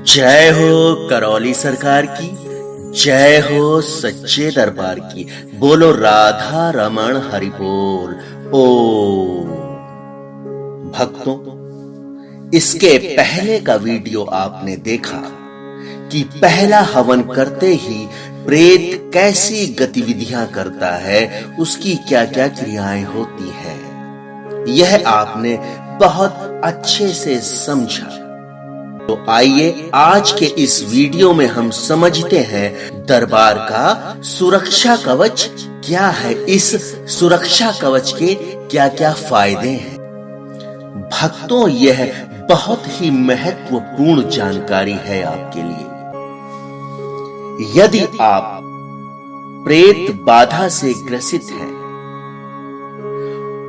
जय हो करौली सरकार की, जय हो सच्चे दरबार की। बोलो राधा रमण हरि बोल। ओ भक्तों, इसके पहले का वीडियो आपने देखा कि पहला हवन करते ही प्रेत कैसी गतिविधियां करता है, उसकी क्या क्या क्रियाएं होती है, यह आपने बहुत अच्छे से समझा। तो आइए आज के इस वीडियो में हम समझते हैं दरबार का सुरक्षा कवच क्या है, इस सुरक्षा कवच के क्या क्या फायदे हैं। भक्तों, यह बहुत ही महत्वपूर्ण जानकारी है आपके लिए। यदि आप प्रेत बाधा से ग्रसित हैं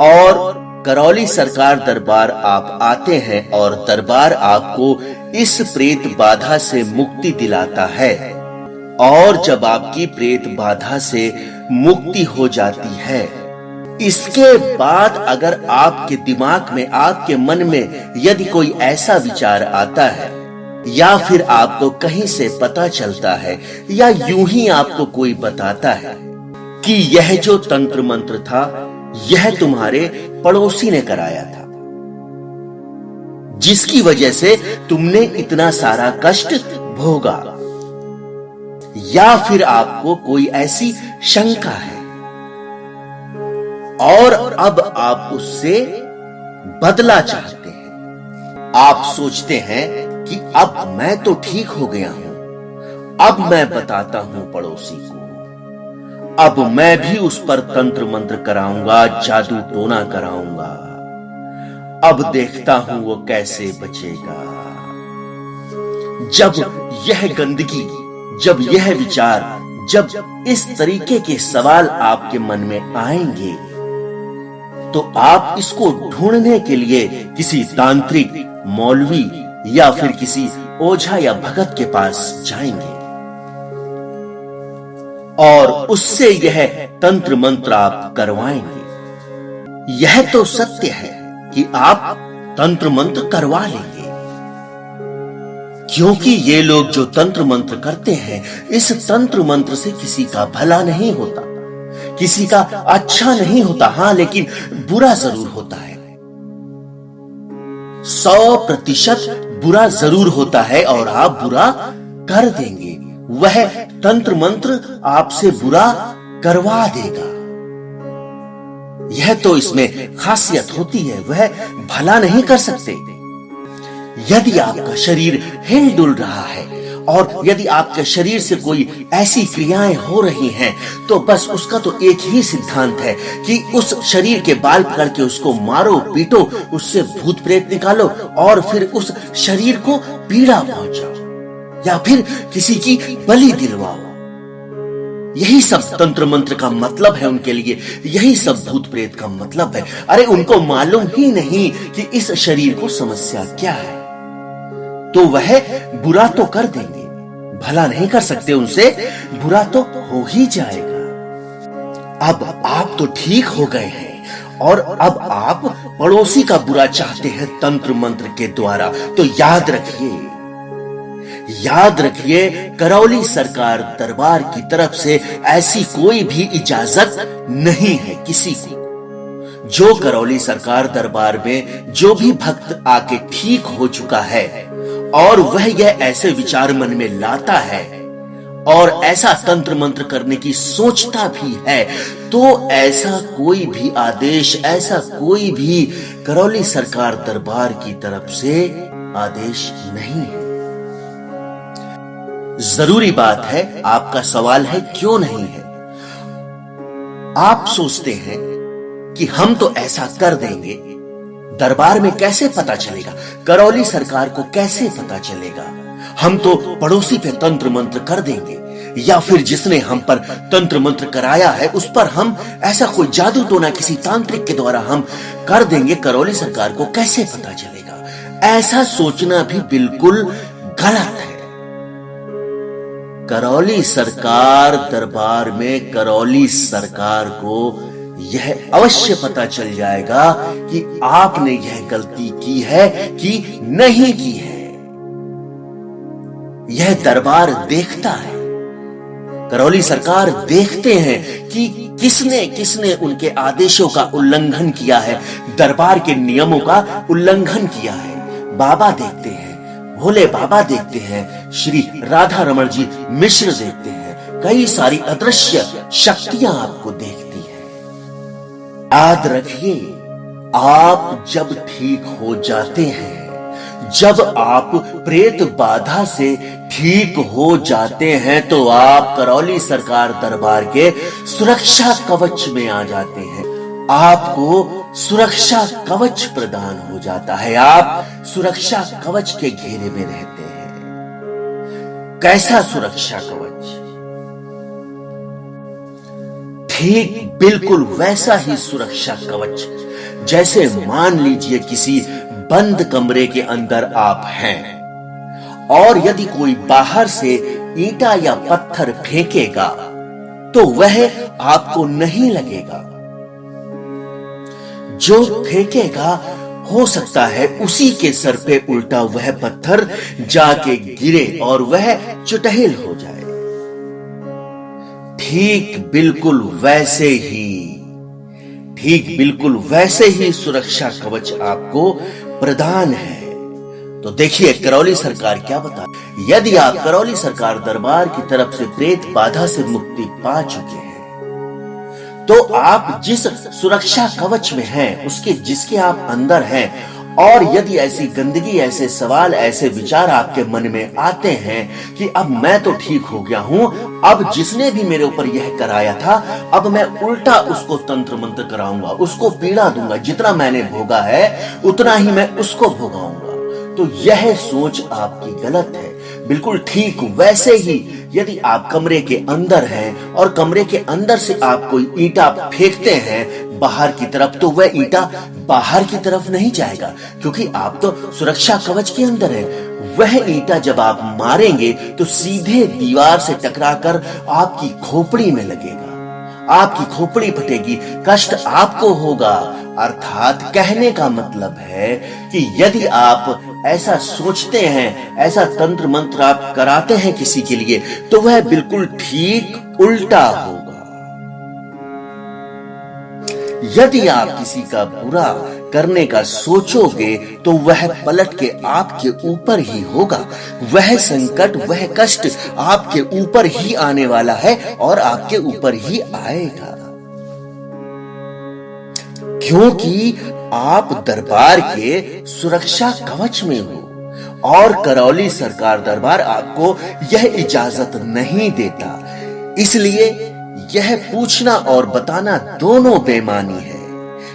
और करौली सरकार दरबार आप आते हैं और दरबार आपको इस प्रेत बाधा से मुक्ति दिलाता है, और जब आपकी प्रेत बाधा से मुक्ति हो जाती है, इसके बाद अगर आपके दिमाग में, आपके मन में यदि कोई ऐसा विचार आता है, या फिर आपको कहीं से पता चलता है, या यूं ही आपको कोई बताता है कि यह जो तंत्र मंत्र था यह तुम्हारे पड़ोसी ने कराया था, जिसकी वजह से तुमने इतना सारा कष्ट भोगा, या फिर आपको कोई ऐसी शंका है और अब आप उससे बदला चाहते हैं। आप सोचते हैं कि अब मैं तो ठीक हो गया हूं, अब मैं बताता हूं पड़ोसी को, अब मैं भी उस पर तंत्र मंत्र कराऊंगा, जादू टोना कराऊंगा, अब देखता हूं वो कैसे बचेगा। जब यह गंदगी, जब यह विचार, जब इस तरीके के सवाल आपके मन में आएंगे, तो आप इसको ढूंढने के लिए किसी तांत्रिक, मौलवी या फिर किसी ओझा या भगत के पास जाएंगे और उससे यह तंत्र मंत्र आप करवाएंगे। यह तो सत्य है कि आप तंत्र मंत्र करवा लेंगे, क्योंकि ये लोग जो तंत्र मंत्र करते हैं, इस तंत्र मंत्र से किसी का भला नहीं होता, किसी का अच्छा नहीं होता। हां, लेकिन बुरा जरूर होता है, 100% बुरा जरूर होता है, और आप बुरा कर देंगे। वह तंत्र मंत्र आपसे बुरा करवा देगा। यह तो इसमें खासियत होती है, वह भला नहीं कर सकते। यदि आपका शरीर हिल डुल रहा है और यदि आपके शरीर से कोई ऐसी क्रियाएं हो रही हैं, तो बस उसका तो एक ही सिद्धांत है कि उस शरीर के बाल पकड़ के उसको मारो, पीटो, उससे भूत प्रेत निकालो और फिर उस शरीर को पीड़ा पहुंचाओ या फिर किसी की बलि दिलवाओ। यही सब तंत्र मंत्र का मतलब है उनके लिए, यही सब भूत प्रेत का मतलब है। अरे उनको मालूम ही नहीं कि इस शरीर को समस्या क्या है, तो वह बुरा तो कर देंगे, भला नहीं कर सकते, उनसे बुरा तो हो ही जाएगा। अब आप तो ठीक हो गए हैं और अब आप पड़ोसी का बुरा चाहते हैं तंत्र मंत्र के द्वारा। तो याद रखिए, करौली सरकार दरबार की तरफ से ऐसी कोई भी इजाजत नहीं है किसी को। जो करौली सरकार दरबार में जो भी भक्त आके ठीक हो चुका है और वह यह ऐसे विचार मन में लाता है और ऐसा तंत्र मंत्र करने की सोचता भी है, तो ऐसा कोई भी आदेश, ऐसा कोई भी करौली सरकार दरबार की तरफ से आदेश नहीं है। जरूरी बात है, आपका सवाल है क्यों नहीं है। आप सोचते हैं कि हम तो ऐसा कर देंगे, दरबार में कैसे पता चलेगा, करौली सरकार को कैसे पता चलेगा, हम तो पड़ोसी पे तंत्र मंत्र कर देंगे, या फिर जिसने हम पर तंत्र मंत्र कराया है उस पर हम ऐसा कोई जादू टोना किसी तांत्रिक के द्वारा हम कर देंगे, करौली सरकार को कैसे पता चलेगा। ऐसा सोचना भी बिल्कुल गलत है। करौली सरकार दरबार में करौली सरकार को यह अवश्य पता चल जाएगा कि आपने यह गलती की है कि नहीं की है। यह दरबार देखता है। करौली सरकार देखते हैं कि किसने किसने उनके आदेशों का उल्लंघन किया है, दरबार के नियमों का उल्लंघन किया है। बाबा देखते हैं, भोले बाबा देखते हैं, श्री राधा रमण जी मिश्र देखते हैं, कई सारी अदृश्य शक्तियां आपको देखती है। याद रखिए, आप जब ठीक हो जाते हैं, जब आप प्रेत बाधा से ठीक हो जाते हैं, तो आप करौली सरकार दरबार के सुरक्षा कवच में आ जाते हैं। आपको सुरक्षा कवच प्रदान हो जाता है, आप सुरक्षा कवच के घेरे में रहते हैं। कैसा सुरक्षा कवच? ठीक बिल्कुल वैसा ही सुरक्षा कवच जैसे मान लीजिए किसी बंद कमरे के अंदर आप हैं और यदि कोई बाहर से ईंटा या पत्थर फेंकेगा तो वह आपको नहीं लगेगा। जो फेंकेगा हो सकता है उसी के सर पे उल्टा वह पत्थर जाके गिरे और वह चुटहेल हो जाए। ठीक बिल्कुल वैसे ही सुरक्षा कवच आपको प्रदान है। तो देखिए करौली सरकार क्या बता, यदि आप करौली सरकार दरबार की तरफ से प्रेत बाधा से मुक्ति पा चुके हैं, तो आप जिस सुरक्षा कवच में हैं, उसके जिसके आप अंदर हैं, और यदि ऐसी गंदगी, ऐसे सवाल, ऐसे विचार आपके मन में आते हैं कि अब मैं तो ठीक हो गया हूं, अब जिसने भी मेरे ऊपर यह कराया था, अब मैं उल्टा उसको तंत्र मंत्र कराऊंगा, उसको पीड़ा दूंगा, जितना मैंने भोगा है उतना ही मैं उसको भोगाऊंगा, तो यह सोच आपकी गलत है। बिल्कुल ठीक वैसे ही यदि आप कमरे के अंदर हैं और कमरे के अंदर से आप कोई ईंटा फेंकते हैं बाहर की तरफ, तो वह ईंटा बाहर की तरफ नहीं जाएगा, क्योंकि आप तो सुरक्षा कवच के अंदर हैं। वह ईंटा जब आप मारेंगे तो सीधे दीवार से टकराकर आपकी खोपड़ी में लगेगा, आपकी खोपड़ी फटेगी, कष्ट आपको होगा। अर्थात कहने का मतलब है कि यदि आप ऐसा सोचते हैं, ऐसा तंत्र मंत्र आप कराते हैं किसी के लिए, तो वह बिल्कुल ठीक उल्टा होगा। यदि आप किसी का बुरा करने का सोचोगे तो वह पलट के आपके ऊपर ही होगा। वह संकट, वह कष्ट आपके ऊपर ही आने वाला है और आपके ऊपर ही आएगा, क्योंकि आप दरबार के सुरक्षा कवच में हो और करौली सरकार दरबार आपको यह इजाजत नहीं देता। इसलिए यह पूछना और बताना दोनों बेमानी है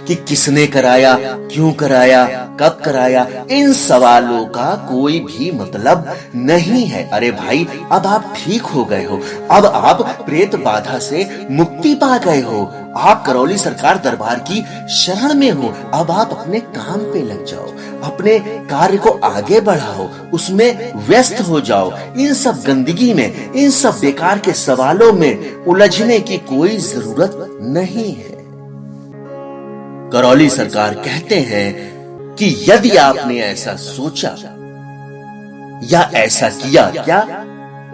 कि किसने कराया, क्यों कराया, कब कराया, इन सवालों का कोई भी मतलब नहीं है। अरे भाई, अब आप ठीक हो गए हो, अब आप प्रेत बाधा से मुक्ति पा गए हो, आप करौली सरकार दरबार की शरण में हो, अब आप अपने काम पे लग जाओ, अपने कार्य को आगे बढ़ाओ, उसमें व्यस्त हो जाओ। इन सब गंदगी में, इन सब बेकार के सवालों में उलझने की कोई जरूरत नहीं है। करौली सरकार कहते हैं कि यदि आपने ऐसा सोचा या ऐसा किया, क्या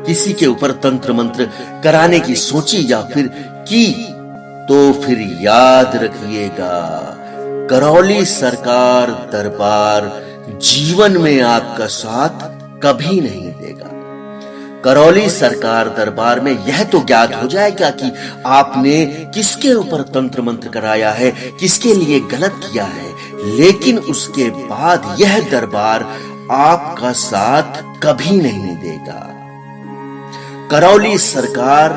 किसी के ऊपर तंत्र मंत्र कराने की सोची या फिर की, तो फिर याद रखिएगा, करौली सरकार दरबार जीवन में आपका साथ कभी नहीं देगा। करौली सरकार दरबार में यह तो ज्ञात हो जाएगा कि आपने किसके ऊपर तंत्र मंत्र कराया है, किसके लिए गलत किया है, लेकिन उसके बाद यह दरबार आपका साथ कभी नहीं देगा। करौली सरकार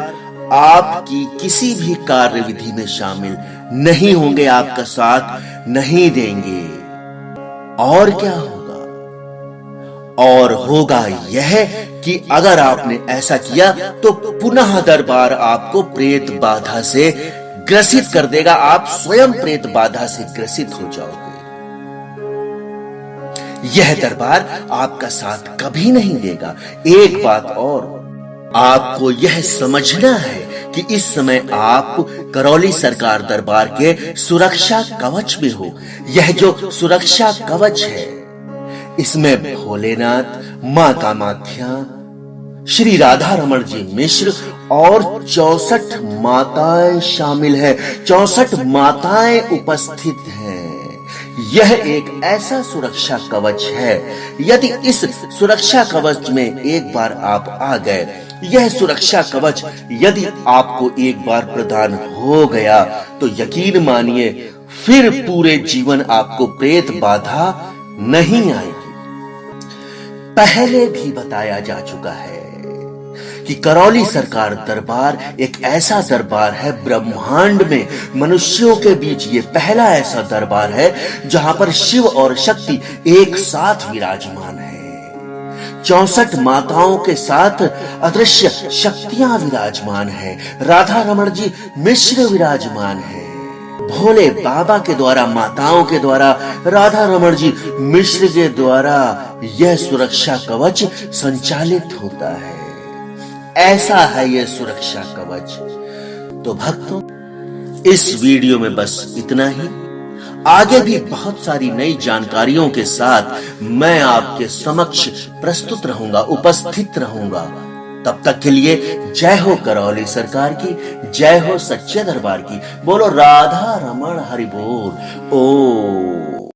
आपकी किसी भी कार्यविधि में शामिल नहीं होंगे, आपका साथ नहीं देंगे। और क्या होगा? और होगा यह कि अगर आपने ऐसा किया तो पुनः दरबार आपको प्रेत बाधा से ग्रसित कर देगा, आप स्वयं प्रेत बाधा से ग्रसित हो जाओगे। यह दरबार आपका साथ कभी नहीं देगा। एक बात और, आपको यह समझना है कि इस समय आप करौली सरकार दरबार के सुरक्षा कवच में हो। यह जो सुरक्षा कवच है, इसमें भोलेनाथ, मां कामाख्या, श्री राधा रमण जी मिश्र और 64 माताएं शामिल है। 64 माताएं उपस्थित हैं। यह एक ऐसा सुरक्षा कवच है, यदि इस सुरक्षा कवच में एक बार आप आ गए, यह सुरक्षा कवच यदि आपको एक बार प्रदान हो गया तो यकीन मानिए फिर पूरे जीवन आपको प्रेत बाधा नहीं आएगी। पहले भी बताया जा चुका है कि करौली सरकार दरबार एक ऐसा दरबार है, ब्रह्मांड में मनुष्यों के बीच ये पहला ऐसा दरबार है जहां पर शिव और शक्ति एक साथ विराजमान है। 64 माताओं के साथ अदृश्य शक्तियां विराजमान है। राधा रमण जी मिश्र विराजमान है। भोले बाबा के द्वारा, माताओं के द्वारा, राधा रमण जी मिश्र के द्वारा यह सुरक्षा कवच संचालित होता है। ऐसा है यह सुरक्षा कवच। तो भक्तों, इस वीडियो में बस इतना ही। आगे भी बहुत सारी नई जानकारियों के साथ मैं आपके समक्ष प्रस्तुत रहूंगा, उपस्थित रहूंगा। तब तक के लिए जय हो करौली सरकार की, जय हो सच्चे दरबार की। बोलो राधा रमण हरि बोल। ओ